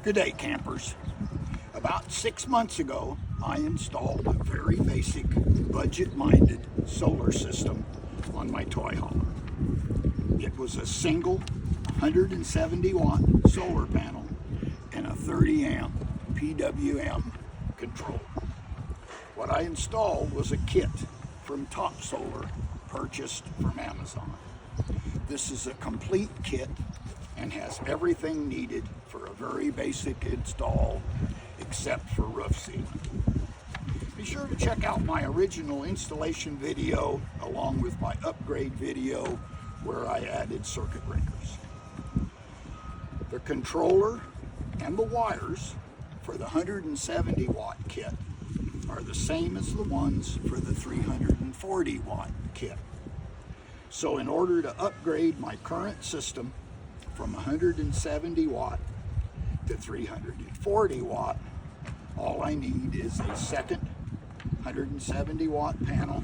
Good day, campers. About 6 months ago, I installed a very basic, budget-minded solar system on my toy hauler. It was a single 170-watt solar panel and a 30-amp PWM controller. What I installed was a kit from Top Solar, purchased from Amazon. This is a complete kit and has everything needed for a very basic install, except for roof sealing. Be sure to check out my original installation video along with my upgrade video where I added circuit breakers. The controller and the wires for the 170-watt kit are the same as the ones for the 340-watt kit. So in order to upgrade my current system from 170 watt to 340 watt, all I need is a second 170 watt panel,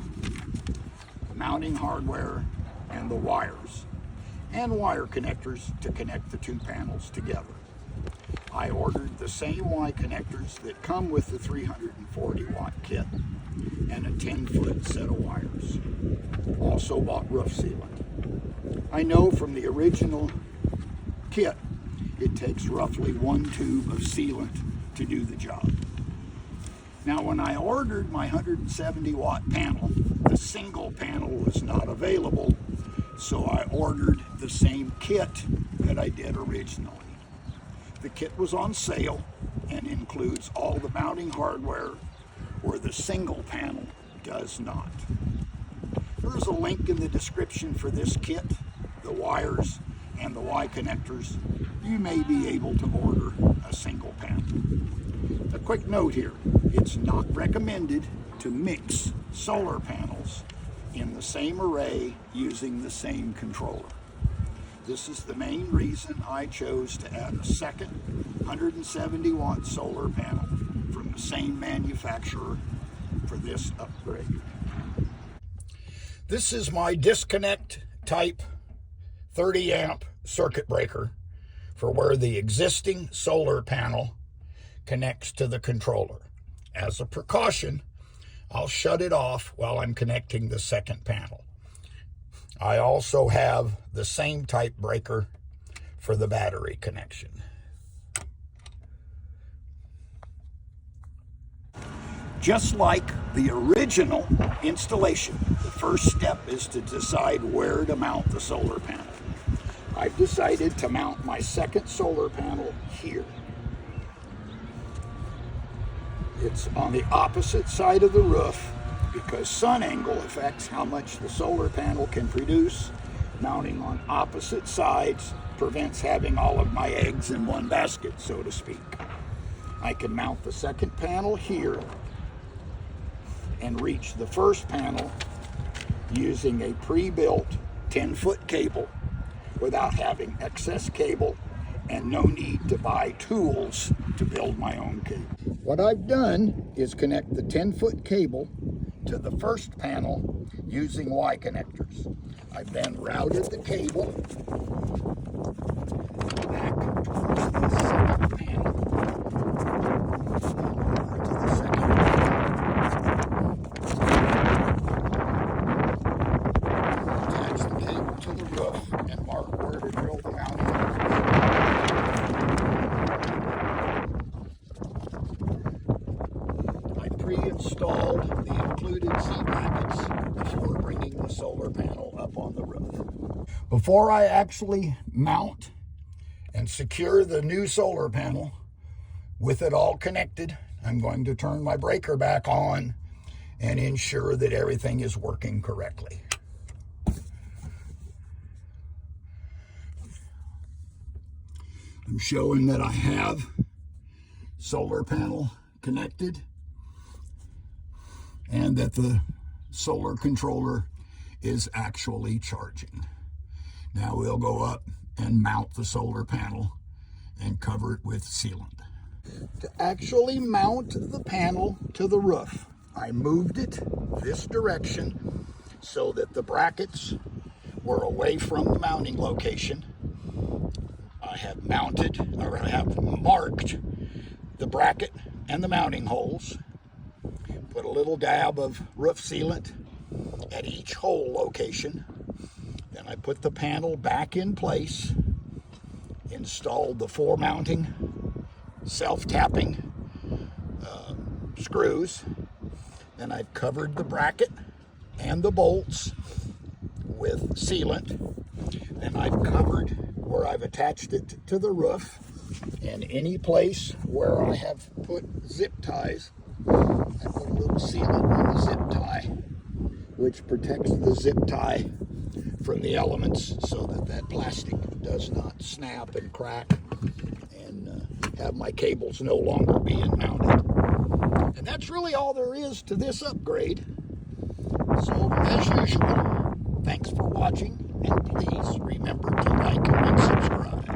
mounting hardware, and the wires and wire connectors to connect the two panels together. I ordered the same Y connectors that come with the 340 watt kit and a 10-foot set of wires. Also bought roof sealant. I know from the original kit it takes roughly 1 tube of sealant to do the job. Now when I ordered my 170 watt panel, the single panel was not available, so I ordered the same kit that I did originally. The kit was on sale and includes all the mounting hardware where the single panel does not. There's a link in the description for this kit, the wires, and the Y connectors. You may be able to order a single panel. A quick note here, it's not recommended to mix solar panels in the same array using the same controller. This is the main reason I chose to add a second 170 watt solar panel from the same manufacturer for this upgrade. This is my disconnect type 30 amp circuit breaker for where the existing solar panel connects to the controller. As a precaution, I'll shut it off while I'm connecting the second panel. I also have the same type breaker for the battery connection. Just like the original installation, the first step is to decide where to mount the solar panel. I've decided to mount my second solar panel here. It's on the opposite side of the roof because sun angle affects how much the solar panel can produce. Mounting on opposite sides prevents having all of my eggs in one basket, so to speak. I can mount the second panel here and reach the first panel using a pre-built 10-foot cable without having excess cable and no need to buy tools to build my own cable. What I've done is connect the 10-foot cable to the first panel using Y connectors. I've then routed the cable back towards the second panel. Attach the cable to the roof and mark where to drill the mounting. I pre-installed the included C-brackets before bringing the solar panel up on the roof. Before I actually mount and secure the new solar panel with it all connected, I'm going to turn my breaker back on and ensure that everything is working correctly. I'm showing that I have solar panel connected and that the solar controller is actually charging. Now we'll go up and mount the solar panel and cover it with sealant. To actually mount the panel to the roof, I moved it this direction so that the brackets were away from the mounting location. I have mounted, or I have marked and the mounting holes. Put a little dab of roof sealant at each hole location. Then I put the panel back in place, installed the 4 mounting self-tapping screws. Then I've covered the bracket and the bolts with sealant. Then I've covered where I've attached it to the roof, and any place where I have put zip ties, I put a little sealant on the zip tie, which protects the zip tie from the elements so that that plastic does not snap and crack and have my cables no longer being mounted. And that's really all there is to this upgrade. So, as usual, thanks for watching, and please remember to like and subscribe.